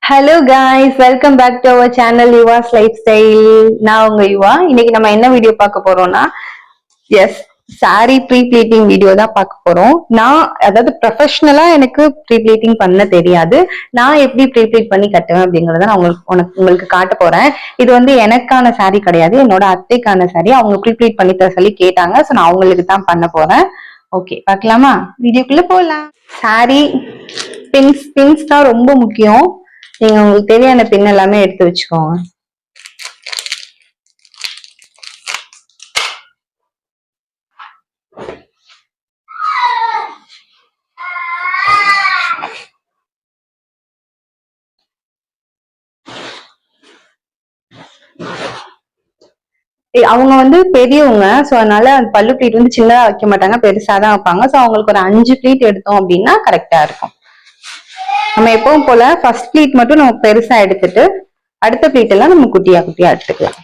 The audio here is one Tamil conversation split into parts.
Hello guys, welcome back to our channel Yuva's life style. நான் உங்க யுவா. இன்னைக்கு நம்ம என்ன வீடியோ பார்க்க போறோம்னா, yes, sorry free bleeding video தான் பார்க்க போறோம். நான் அதாவது ப்ரொஃபஷனலா எனக்கு ப்ரீ ப்ளீட்டிங் பண்ண தெரியாது. நான் எப்படி ப்ரீ ப்ளீட் பண்ணி கட்டுவேன் அப்படிங்கறத நான் உங்களுக்கு காட்ட போறேன். இது வந்து எனக்கான சாரி கிடையாது, என்னோட அத்தைக்கான சாரி. அவங்க ப்ரீ ப்ளீட் பண்ணி தர சொல்லி கேட்டாங்க. ஸோ நான் அவங்களுக்கு தான் பண்ண போறேன். ஓகே, பார்க்கலாமா? வீடியோக்குள்ள போகலாம். சாரி பின்ஸ் தான் ரொம்ப முக்கியம். நீங்க உங்களுக்கு தேவையான பின் எல்லாமே எடுத்து வச்சுக்கோங்க. அவங்க வந்து பெரியவங்க, சோ அதனால பல்லு ப்ளீட் வந்து சின்னதா வைக்க மாட்டாங்க, பெருசாதான் வைப்பாங்க. சோ அவங்களுக்கு ஒரு 5 ப்ளீட் எடுத்தோம் அப்படின்னா கரெக்டா இருக்கும். நம்ம எப்பவும் போல ஃபர்ஸ்ட் ப்ளீட் மட்டும் நம்ம பெருசா எடுத்துட்டு அடுத்த ப்ளீட் எல்லாம் நம்ம குட்டியா குட்டியா எடுத்துக்கலாம்.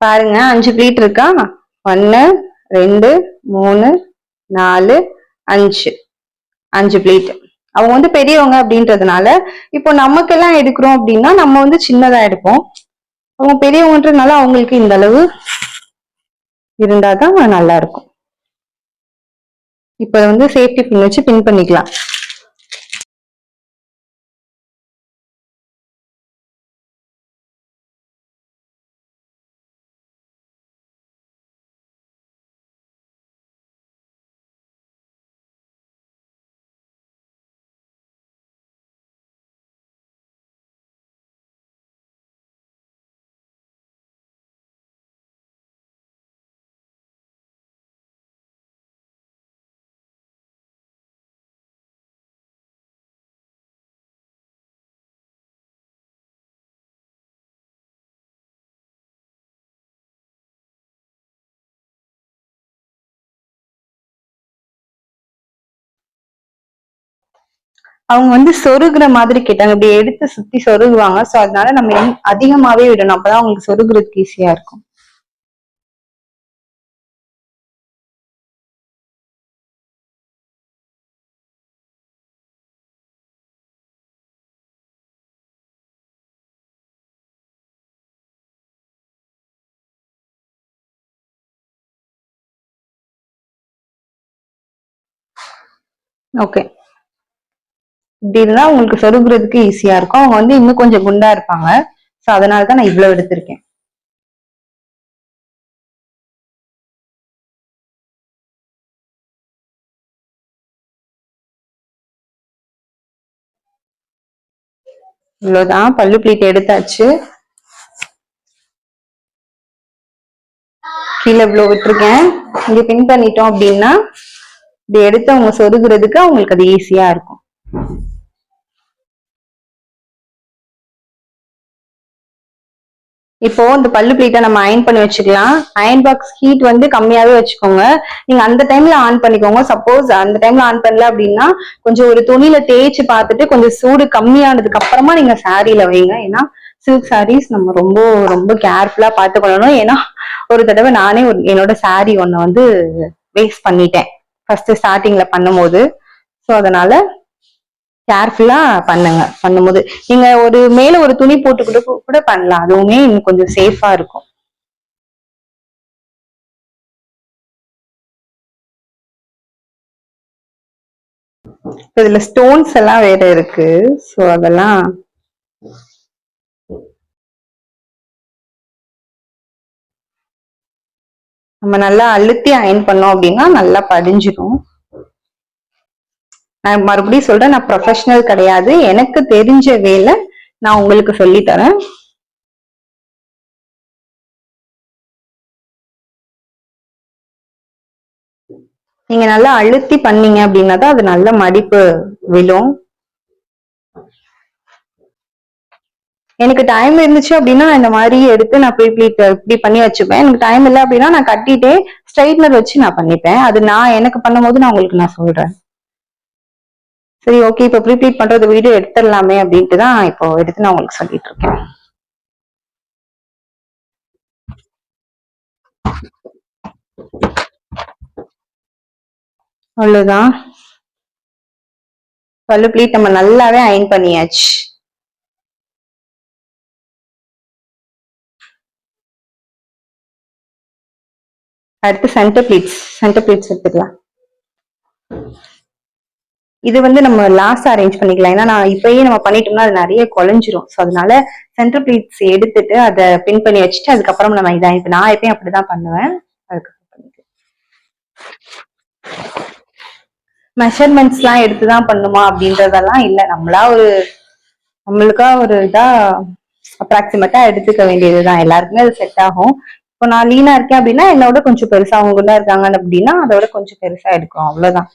பாருங்க, 5 ப்ளீட் இருக்கா? 1 2 3 4 5 ப்ளீட். அவங்க வந்து பெரியவங்க அப்படின்றதுனால, இப்போ நமக்கெல்லாம் எடுக்கிறோம் அப்படின்னா நம்ம வந்து சின்னதா எடுப்போம். அவங்க பெரியவங்கன்றதுனால அவங்களுக்கு இந்த அளவு இருந்தாதான் நல்லா இருக்கும். இப்ப வந்து சேஃப்டி பின் வச்சு பின் பண்ணிக்கலாம். அவங்க வந்து சொருகுற மாதிரி கேட்டாங்க, இப்படி எடுத்து சுத்தி சொருகுவாங்க. சோ அதனால நம்ம அதிகமாவே விடணும், அப்பதான் அவங்களுக்கு சொருகுறதுக்கு ஈஸியா இருக்கும். ஓகே, இப்படி இருந்தா உங்களுக்கு சொருகுறதுக்கு ஈஸியா இருக்கும். அவங்க வந்து இன்னும் கொஞ்சம் குண்டா இருப்பாங்க. சோ அதனாலதான் நான் இவ்வளவு எடுத்திருக்கேன். இவ்வளவுதான், பல்லு பிளீட் எடுத்தாச்சு. கீழே இவ்வளவு விட்டுருக்கேன். இங்க பின் பண்ணிட்டோம் அப்படின்னா இப்படி எடுத்து அவங்க சொருகுறதுக்கு அவங்களுக்கு அது ஈஸியா இருக்கும். இப்போ இந்த பல்லு பிளேட்டை நம்ம அயன் பண்ணி வச்சுக்கலாம். அயன் பாக்ஸ் ஹீட் வந்து கம்மியாவே வச்சுக்கோங்க. நீங்க அந்த டைம்ல ஆன் பண்ணிக்கோங்க. சப்போஸ் அந்த டைம்ல ஆன் பண்ணல அப்படின்னா கொஞ்சம் ஒரு துணியில தேய்ச்சி பார்த்துட்டு கொஞ்சம் சூடு கம்மியானதுக்கு அப்புறமா நீங்க சாரியில வைங்க. ஏன்னா சில்க் சாரீஸ் நம்ம ரொம்ப ரொம்ப கேர்ஃபுல்லா பார்த்துக்கணும். ஏன்னா ஒரு தடவை நானே என்னோட சாரி ஒண்ணு வந்து வேஸ்ட் பண்ணிட்டேன் ஃபர்ஸ்ட் ஸ்டார்டிங்ல பண்ணும்போது. ஸோ அதனால கேர்ஃபுல்லா பண்ணும்போது நீங்க ஒரு மேல ஒரு துணி போட்டு கூட பண்ணலாம். அதுவுமே இன்னும் கொஞ்சம் சேஃபா இருக்கும். இதுல ஸ்டோன்ஸ் எல்லாம் வேற இருக்கு. சோ அதெல்லாம் நம்ம நல்லா அழுத்தி அயன் பண்ணோம் அப்படின்னா நல்லா படிஞ்சிடும். நான் மறுபடியும் சொல்றேன், நான் ப்ரொஃபஷனல் கிடையாது. எனக்கு தெரிஞ்ச வேலை நான் உங்களுக்கு சொல்லி தரேன். நீங்க நல்லா அழுத்தி பண்ணீங்க அப்படின்னா தான் அது நல்ல மடிப்பு விழும். எனக்கு டைம் இருந்துச்சு அப்படின்னா இந்த மாதிரி எடுத்து நான் இப்படி பண்ணி வச்சுப்பேன். எனக்கு டைம் இல்லை அப்படின்னா நான் கட்டிட்டே ஸ்ட்ரைட்னர் வச்சு நான் பண்ணிப்பேன். அது நான் எனக்கு பண்ணும்போது நான் உங்களுக்கு சொல்றேன். சரி ஓகே, இப்போ ப்ரீப்ளீட் பண்றது வீடியோ எடுத்துடலாமே அப்படின்ட்டு தான் இப்போ எடுத்து நான் உங்களுக்கு சொல்லிட்டு இருக்கேன். அவ்வளவுதான், பல்லு ப்ளீட் நம்ம நல்லாவே அயன் பண்ணியாச்சு. அடுத்து சென்டர் ப்ளீட்ஸ் எடுத்துக்கலாம். இது வந்து நம்ம லாஸ்ட் அரேஞ்ச் பண்ணிக்கலாம், ஏன்னா நான் இப்பயே நம்ம பண்ணிட்டோம்னா அது நிறைய குறைஞ்சிரும். ஸோ அதனால சென்டர் ப்ளீட்ஸ் எடுத்துட்டு அதை பின் பண்ணி வச்சுட்டு அதுக்கப்புறம் நம்ம இதை நான் எப்பயும் அப்படிதான் பண்ணுவேன். அதுக்கு மெஷர்மெண்ட்ஸ் எல்லாம் எடுத்துதான் பண்ணுமா அப்படின்றதெல்லாம் இல்ல, நம்மளுக்கா ஒரு இதா அப்ராக்சிமேட்டா எடுத்துக்க வேண்டியதுதான். எல்லாருக்குமே அது செட் ஆகும். இப்போ நான் லீனா இருக்கேன் அப்படின்னா என்னோட கொஞ்சம் பெருசா, அவங்க குண்டா இருக்காங்க அப்படின்னா அதோட கொஞ்சம் பெருசா எடுக்கும், அவ்வளவுதான்.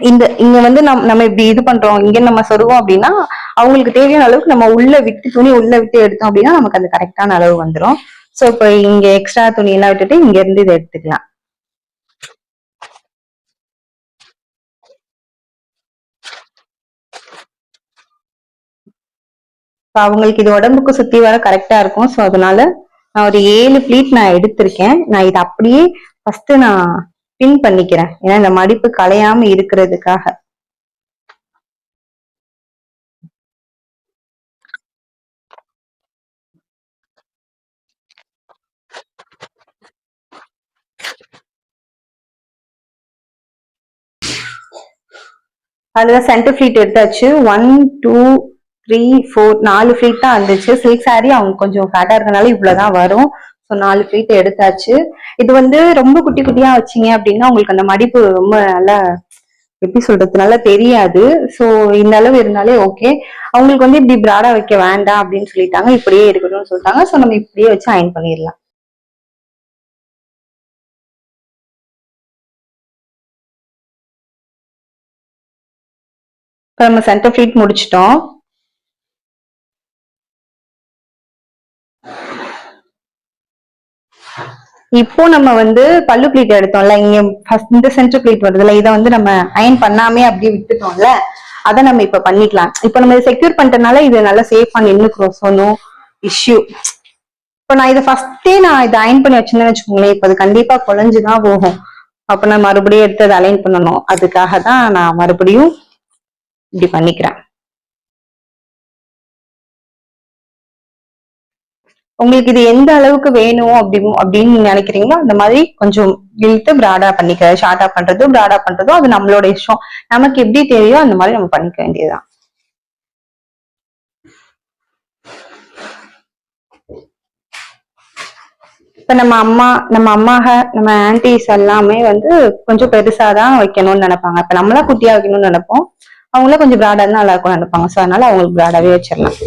இங்க வந்து நம்ம இப்படி இது பண்றோம், இங்க நம்ம சொருவோம் அப்படின்னா அவங்களுக்கு தேவையான அளவுக்கு நம்ம துணி உள்ள விட்டு எடுத்தோம் அப்படின்னா நமக்கு அது கரெக்டான அளவு வந்துடும். சோ இப்ப இங்க எக்ஸ்ட்ரா துணி எல்லாம் விட்டுட்டு இங்க இருந்து இதை எடுத்துக்கலாம். அவங்களுக்கு இது உடம்புக்கு சுத்தி வர கரெக்டா இருக்கும். சோ அதனால நான் ஒரு 7 ப்ளீட் நான் எடுத்திருக்கேன். நான் இதை அப்படியே ஃபர்ஸ்ட் நான் பின் பண்ணிக்கிறேன், ஏன்னா இந்த மடிப்பு கலையாம இருக்கிறதுக்காக. அதுதான் சென்டர் ஃபிளீட் எடுத்தாச்சு. 1 2 3 4 4 ஃபிளீட் தான் இருந்துச்சு. சில்க் சாரி அவங்க கொஞ்சம் ஃபேட்டா இருக்கனால இவ்வளவுதான் வரும். ஸோ 4 ஃபிளீட் எடுத்தாச்சு. இது வந்து ரொம்ப குட்டி குட்டியா வச்சீங்க அப்படின்னா உங்களுக்கு அந்த மடிப்பு ரொம்ப நல்லா, எப்படி சொல்றது, நல்லா தெரியாது. சோ இந்த அளவு இருந்தாலே ஓகே. அவங்களுக்கு வந்து இப்படி பிராடா வைக்க வேண்டாம் அப்படின்னு சொல்லிட்டாங்க, இப்படியே இருக்கணும்னு சொல்லிட்டாங்க. சோ நம்ம இப்படியே வச்சு அயன் பண்ணிடலாம். இப்போ நம்ம சென்டர் ஃபிளீட் முடிச்சிட்டோம். இப்போ நம்ம வந்து பல்லு பிளீட் எடுத்தோம்ல, இங்க ஃபர்ஸ்ட் இந்த சென்டர் பிளீட் வருதுல, இதை வந்து நம்ம அயன் பண்ணாமே அப்படியே விட்டுட்டோம்ல, அதை நம்ம இப்ப பண்ணிக்கலாம். இப்ப நம்ம செக்யூர் பண்ணிட்டனால இது நல்லா சேஃபா நின்னுக்கிறோம். So no issue. இப்போ நான் இதை அயன் பண்ணி வச்சிருந்தேன்னு வச்சுக்கோங்களேன், இப்ப அது கண்டிப்பா குழஞ்சுதான் போகும். அப்ப நான் மறுபடியும் எடுத்து அதை அலைன் பண்ணணும். அதுக்காக தான் நான் மறுபடியும் இப்படி பண்ணிக்கிறேன். உங்களுக்கு இது எந்த அளவுக்கு வேணும் அப்படின்னு நினைக்கிறீங்களோ அந்த மாதிரி கொஞ்சம் இழுத்து பிராடா பண்ணிக்க, ஷார்ட்டா பண்றதோ பிராடா பண்றதோ அது நம்மளோட இஷ்டம். நமக்கு எப்படி தெரியும் அந்த மாதிரி நம்ம பண்ணிக்க வேண்டியதுதான். இப்ப நம்ம ஆன்டிஸ் எல்லாமே வந்து கொஞ்சம் பெருசாதான் வைக்கணும்னு நினைப்பாங்க. இப்ப நம்மளா குட்டியா வைக்கணும்னு நினைப்போம், அவங்கள கொஞ்சம் பிராடா தான் நல்லா இருக்கும்னு நினைப்பாங்க. சோ அதனால அவங்களுக்கு பிராடாவே வச்சிடலாம்.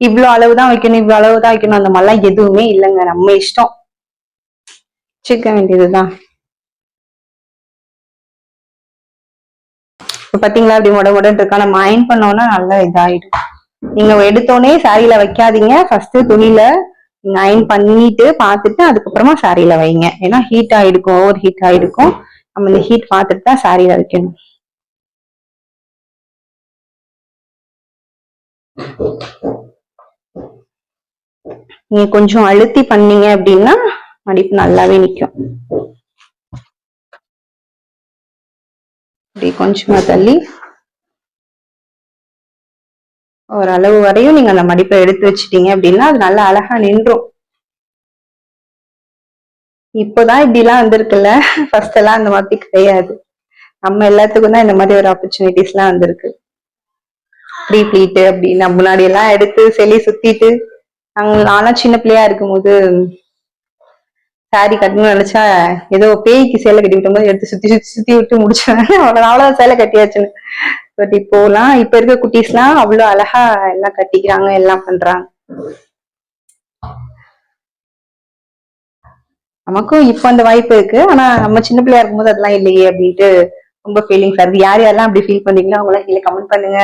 இவ்வளவு அளவுதான் வைக்கணும், இவ்வளவு அளவுதான் வைக்கணும் அந்த மாதிரிலாம் எதுவுமே இல்லைங்க, நம்ம இஷ்டம், வச்சுக்க வேண்டியதுதான். இப்ப பாத்தீங்களா அப்படி முடன்னு இருக்கா, நம்ம அயன் பண்ணோம்னா நல்லா இதாயிடும். நீங்க எடுத்தோடனே சாரியில வைக்காதீங்க, ஃபர்ஸ்ட் துணியில நீங்க அயன் பண்ணிட்டு பாத்துட்டு அதுக்கப்புறமா சாரியில வைங்க. ஏன்னா ஹீட் ஆயிருக்கும், ஓவர் ஹீட் ஆயிருக்கும். நம்ம இந்த ஹீட் பார்த்துட்டு தான் சாரியில வைக்கணும். நீங்க கொஞ்சம் அழுத்தி பண்ணீங்க அப்படின்னா மடிப்பு நல்லாவே நிக்கும். இப்படி கொஞ்சமா தள்ளி ஓரளவு வரையும் நீங்க அந்த மடிப்பை எடுத்து வச்சிட்டீங்க அப்படின்னா அது நல்லா அழகா நின்றும். இப்போதான் இப்படி எல்லாம் வந்திருக்குல்ல, ஃபர்ஸ்ட் எல்லாம் அந்த மாதிரி கிடையாது. நம்ம எல்லாத்துக்கும் தான் இந்த மாதிரி ஒரு ஆப்பர்ச்சுனிட்டிஸ் எல்லாம் வந்திருக்கு. ப்ரீ ப்ளீட் அப்படின்னு முன்னாடி எல்லாம் எடுத்து செலி சுத்திட்டு, நான்லாம் சின்ன பிள்ளையா இருக்கும்போது சாரி கட்டணும்னு நினைச்சா ஏதோ பேய்க்கு சேலை கட்டி விட்ட மாதிரி எடுத்து சுத்தி சுத்தி சுத்தி விட்டு முடிச்சேன். அவ்வளவு சேலை கட்டியாச்சுன்னு. பட் இப்ப இருக்க குட்டீஸ் எல்லாம் அவ்வளவு அழகா எல்லாம் கட்டிக்கிறாங்க, எல்லாம் பண்றாங்க. நமக்கும் இப்ப அந்த வாய்ப்பு இருக்கு, ஆனா நம்ம சின்ன பிள்ளையா இருக்கும்போது அதெல்லாம் இல்லையே அப்படின்ட்டு ரொம்ப ஃபீலிங்ஸா இருக்கு. யார் யாரெல்லாம் அப்படி ஃபீல் பண்ணீங்களோ அவங்க எல்லாம் கீழே கமெண்ட் பண்ணுங்க.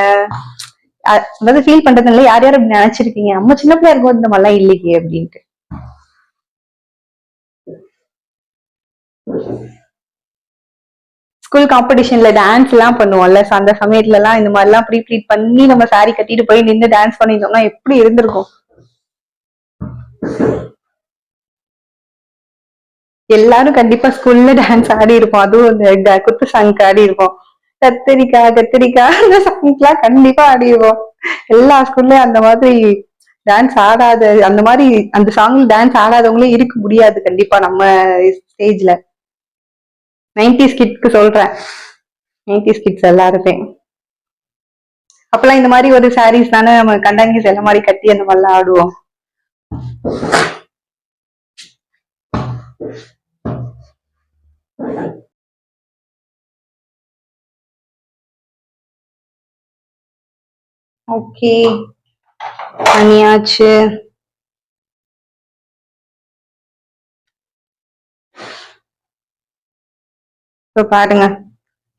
அதாவது ஃபீல் பண்றதுனால யார் யார் அப்படி நினைச்சிருக்கீங்க, நம்ம சின்ன பிள்ளையா இருக்கும் இந்த மாதிரிலாம் இல்லையே அப்படின்ட்டு. ஸ்கூல் காம்படிஷன்ல டான்ஸ் எல்லாம் பண்ணுவோம்ல, அந்த சமயத்துல எல்லாம் இந்த மாதிரி எல்லாம் ப்ரீ ப்ளீட் பண்ணி நம்ம சாரி கட்டிட்டு போய் நின்று டான்ஸ் பண்ணிட்டோம்னா எப்படி இருந்திருக்கும். எல்லாரும் கண்டிப்பா ஸ்கூல்ல டான்ஸ் ஆடி இருப்போம். அதுவும் இந்த குத்து சாங்க்கு ஆடி இருப்போம். கத்திரிக்கா கத்திரிக்கா அந்த சாங்க்லாம் கண்டிப்பா ஆடிடுவோம். எல்லா ஸ்கூல்லயும் அந்த மாதிரி டான்ஸ் ஆடாத, அந்த மாதிரி அந்த சாங்ல டான்ஸ் ஆடாதவங்களே இருக்க முடியாது கண்டிப்பா நம்ம ஸ்டேஜ்ல. 90s கிட்ஸ்க்கு சொல்றேன், 90s கிட்ஸ் எல்லாருமே அப்பெல்லாம் இந்த மாதிரி ஒரு சாரீஸ் தானே நம்ம கண்டாங்கி செல்ல மாதிரி கட்டி அந்த மாதிரிலாம் ஆடுவோம். ஓகே, பண்ணியாச்சு. இப்ப பாருங்க,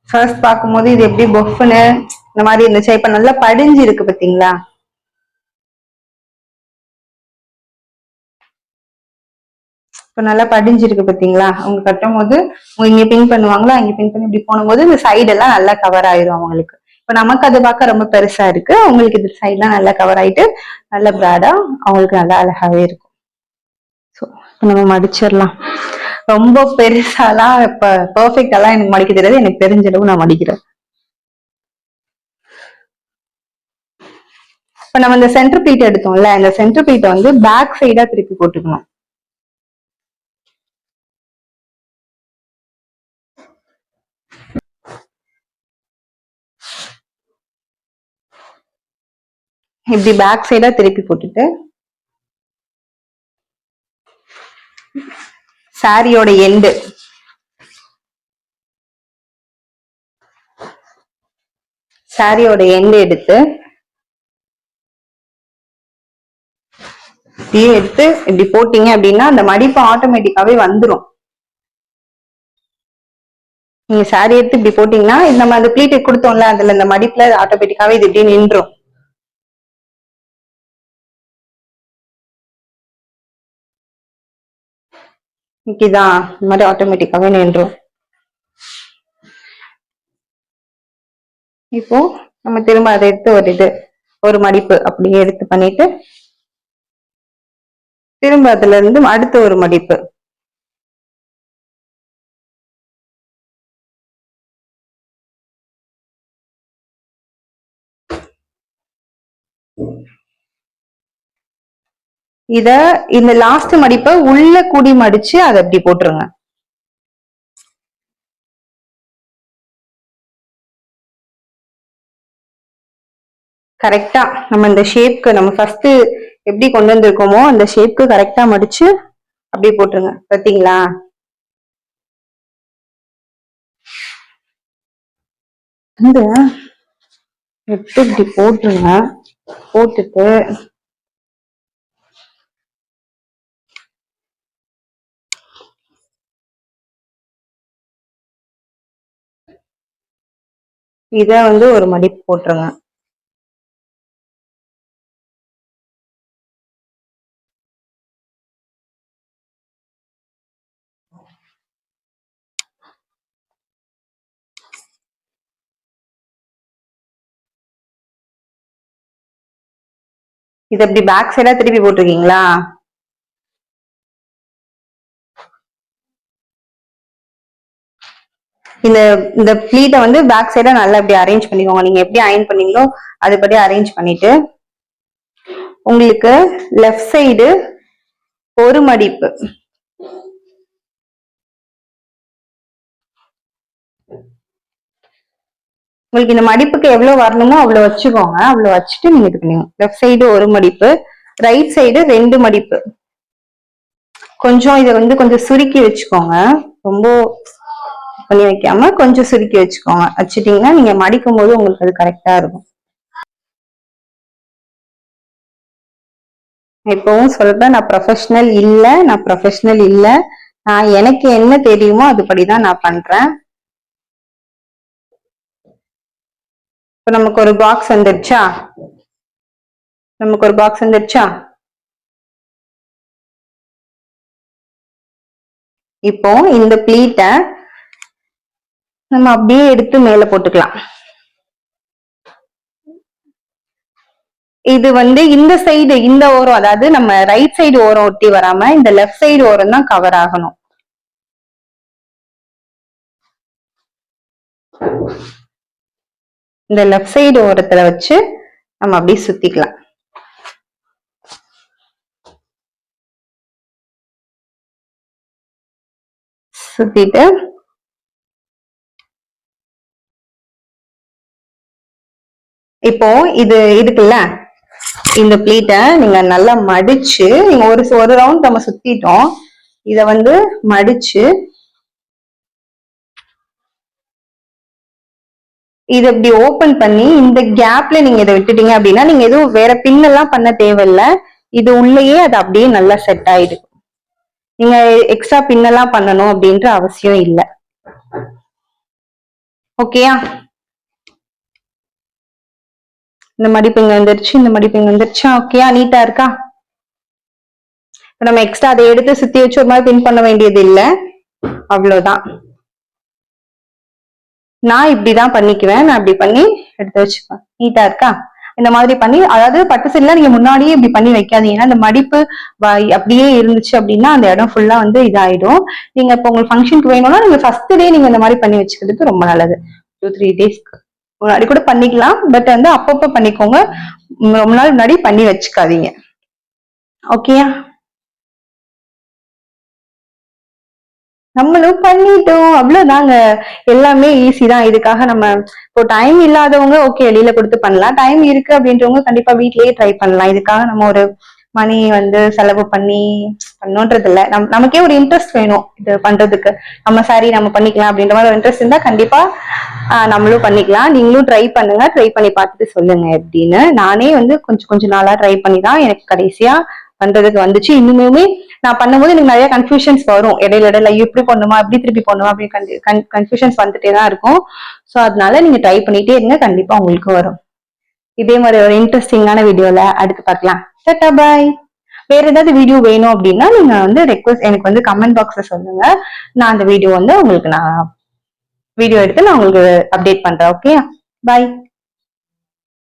ஃபர்ஸ்ட் பார்க்கும்போது இது எப்படி பொஃப்னு இந்த மாதிரி இருந்துச்சு. இப்ப நல்லா படிஞ்சு இருக்கு பாத்தீங்களா. இப்ப நல்லா படிஞ்சிருக்கு பாத்தீங்களா. அவங்க கட்டும் போது இங்க பின் பண்ணுவாங்களா, இங்க பின் பண்ணி இப்படி போனும்போது இந்த சைடு எல்லாம் நல்லா கவர் ஆயிரும் அவங்களுக்கு. இப்ப நமக்கு அது பார்க்க ரொம்ப பெருசா இருக்கு, அவங்களுக்கு இந்த சைட் எல்லாம் நல்லா கவர் ஆயிட்டு நல்ல பிராடா அவங்களுக்கு நல்லா அழகாவே இருக்கும். நம்ம மடிச்சிடலாம். ரொம்ப பெருசாலாம் இப்ப பெர்ஃபெக்டாலாம் எனக்கு மடிக்க தெரியாது, எனக்கு தெரிஞ்சளவு நான் மடிக்கிறேன். இப்ப நம்ம இந்த சென்டர் பீட் எடுத்தோம்ல, இந்த சென்டர் பீட்டை வந்து பேக் சைடா திருப்பி போட்டுக்கணும். இப்படி பேக் சைடா திருப்பி போட்டுட்டு சாரியோட எண்டு எடுத்து இப்படி போட்டீங்க அப்படின்னா அந்த மடிப்பு ஆட்டோமேட்டிக்காவே வந்துடும். நீங்க சாரி எடுத்து இப்படி போட்டீங்கன்னா நம்ம அந்த பிளீட் கொடுத்தோம்ல, அதுல இந்த மடிப்புல ஆட்டோமேட்டிக்காவே இது இப்படி நின்றும். இதான் இந்த மாதிரி ஆட்டோமேட்டிக்காவே நின்றும். இப்போ நம்ம திரும்ப அதை எடுத்து ஒரு மடிப்பு அப்படியே எடுத்து பண்ணிட்டு திரும்ப அதுல இருந்து அடுத்த ஒரு மடிப்பு. இத இந்த லாஸ்ட் மடிப்பை உள்ள கூடி மடிச்சு அதை அப்படி போட்டுருங்க. கரெக்டா நம்ம இந்த ஷேப்க்கு நம்ம ஃபர்ஸ்ட் எப்படி கொண்டு வந்திருக்கோமோ அந்த ஷேப்க்கு கரெக்டா மடிச்சு அப்படி போட்டுருங்க. பாத்தீங்களா. இந்த எடுத்து இப்படி போட்டுருங்க. போட்டுட்டு இத வந்து ஒரு மடிப்பு போட்டுருங்க. இது அப்படி பேக் சைடா திருப்பி போட்டிருக்கீங்களா. இந்த இந்த பிளீட்டை வந்து பேக் சைடா நல்லா இப்படி அரேஞ்ச் பண்ணிக்கோங்க. நீங்க எப்படி அயன் பண்ணீங்களோ அதுபடி அரேஞ்ச் பண்ணிட்டு உங்களுக்கு லெஃப்ட் சைடு ஒரு மடிப்பு, உங்களுக்கு இந்த மடிப்புக்கு எவ்வளவு வரணுமோ அவ்வளவு வச்சுக்கோங்க. அவ்வளவு வச்சுட்டு நீங்க இது பண்ணுங்க. லெஃப்ட் சைடு ஒரு மடிப்பு, ரைட் சைடு 2 மடிப்பு. கொஞ்சம் இதை வந்து கொஞ்சம் சுருக்கி வச்சுக்கோங்க. ரொம்ப பண்ணி வைக்காம கொஞ்சம் சுருக்கி வச்சுக்கோங்க. வச்சுட்டீங்கன்னா நீங்க மடிக்கும் போது உங்களுக்கு அது கரெக்டா இருக்கும். இப்பவும் சொல்றேன், நான் ப்ரொஃபஷனல் இல்ல. நான் எனக்கு என்ன தெரியுமோ அதுபடிதான் நான் பண்றேன். இப்ப நமக்கு ஒரு பாக்ஸ் வந்துருச்சா. நமக்கு ஒரு பாக்ஸ் வந்துருச்சா? இப்போ இந்த ப்ளீட்டை நம்ம அப்படியே எடுத்து மேல போட்டுக்கலாம். இது வந்து இந்த சைடு, இந்த ஓரம், அதாவது நம்ம ரைட் சைடு ஓரம் ஒட்டி வராம இந்த லெஃப்ட் சைடு ஓரம் தான் கவர் ஆகணும். இந்த லெஃப்ட் சைடு ஓரத்துல வச்சு நம்ம அப்படியே சுத்திக்கலாம். சுத்திட்டு இப்போ இது இருக்குல்ல, இந்த ப்ளீட்டை நீங்க நல்லா மடிச்சு, நீங்க ஒரு ரவுண்ட் நம்ம சுத்திட்டோம், இத வந்து மடிச்சு இது இப்படி ஓபன் பண்ணி இந்த கேப்ல நீங்க இதை விட்டுட்டீங்க அப்படின்னா நீங்க எதுவும் வேற பின்னெல்லாம் பண்ண தேவையில்ல. இது உள்ளேயே அது அப்படியே நல்லா செட் ஆயிடும். நீங்க எக்ஸ்ட்ரா பின்னெல்லாம் பண்ணணும் அப்படின்ற அவசியம் இல்லை. ஓகேயா? இந்த மடிப்பு இங்க வந்துருச்சு, இந்த மடிப்பு இங்க வந்துருச்சா? ஓகேயா? நீட்டா இருக்கா? நம்ம எக்ஸ்ட்ரா அதை எடுத்து சுத்தி வச்சு ஒரு மாதிரி பின் பண்ண வேண்டியது இல்லை, அவ்வளவுதான். நான் இப்படிதான் பண்ணிக்குவேன். நான் இப்படி பண்ணி எடுத்து வச்சுப்பேன். நீட்டா இருக்கா? இந்த மாதிரி பண்ணி, அதாவது பட்டு சீல நீங்க முன்னாடியே இப்படி பண்ணி வைக்காதீங்க. இந்த மடிப்பு அப்படியே இருந்துச்சு அப்படின்னா அந்த இடம் ஃபுல்லா வந்து இதாயிடும். நீங்க இப்போ உங்களுக்கு ஃபங்க்ஷனுக்கு வேணும்னா நீங்க ஃபர்ஸ்ட் டே நீங்க இந்த மாதிரி பண்ணி வச்சுக்கிறது ரொம்ப நல்லது. 2-3 டேஸ்க்கு முன்னாடி கூட பண்ணிக்கலாம், பட் வந்து அப்பப்போ பண்ணிக்கோங்க. ரொம்ப நாள் முன்னாடி பண்ணி வச்சுக்காதீங்க. ஓகேயா? நம்மளும் பண்ணிட்டோம், அவ்வளவுதாங்க. எல்லாமே ஈஸி தான். இதுக்காக நம்ம இப்போ டைம் இல்லாதவங்க ஓகே வெளியில கொடுத்து பண்ணலாம். டைம் இருக்கு அப்படின்றவங்க கண்டிப்பா வீட்லயே ட்ரை பண்ணலாம். இதுக்காக நம்ம ஒரு மணி வந்து செலவு பண்ணி பண்ணோன்றது இல்ல. நமக்கே ஒரு இன்ட்ரெஸ்ட் வேணும் இது பண்றதுக்கு. நம்ம சாரி நம்ம பண்ணிக்கலாம் அப்படின்ற மாதிரி ஒரு இன்ட்ரெஸ்ட் இருந்தா கண்டிப்பா நம்மளும் பண்ணிக்கலாம். நீங்களும் ட்ரை பண்ணுங்க. ட்ரை பண்ணி பார்த்துட்டு சொல்லுங்க எப்படின்னு. நானே வந்து கொஞ்சம் கொஞ்ச நாளா ட்ரை பண்ணி தான் எனக்கு கடைசியா பண்றதுக்கு வந்துச்சு. இன்னுமே நான் பண்ணும்போது எனக்கு நிறைய கன்ஃபியூஷன்ஸ் வரும். இடையில இப்படி பண்ணுமா, இப்படி திருப்பி பண்ணுமா, அப்படி கன்ஃபியூஷன்ஸ் வந்துட்டே தான் இருக்கும். ஸோ அதனால நீங்க ட்ரை பண்ணிட்டே இருங்க, கண்டிப்பா உங்களுக்கு வரும். இதே மாதிரி ஒரு இன்ட்ரெஸ்டிங்கான வீடியோல அடுத்து பார்க்கலாம். டாடா பாய். வேற ஏதாவது வீடியோ வேணும் அப்படின்னா நீங்க வந்து ரெக்வஸ்ட் எனக்கு வந்து கமெண்ட் பாக்ஸ்ல சொல்லுங்க. நான் அந்த வீடியோ வந்து உங்களுக்கு நான் வீடியோ எடுத்து நான் உங்களுக்கு அப்டேட் பண்றேன். Okay bye.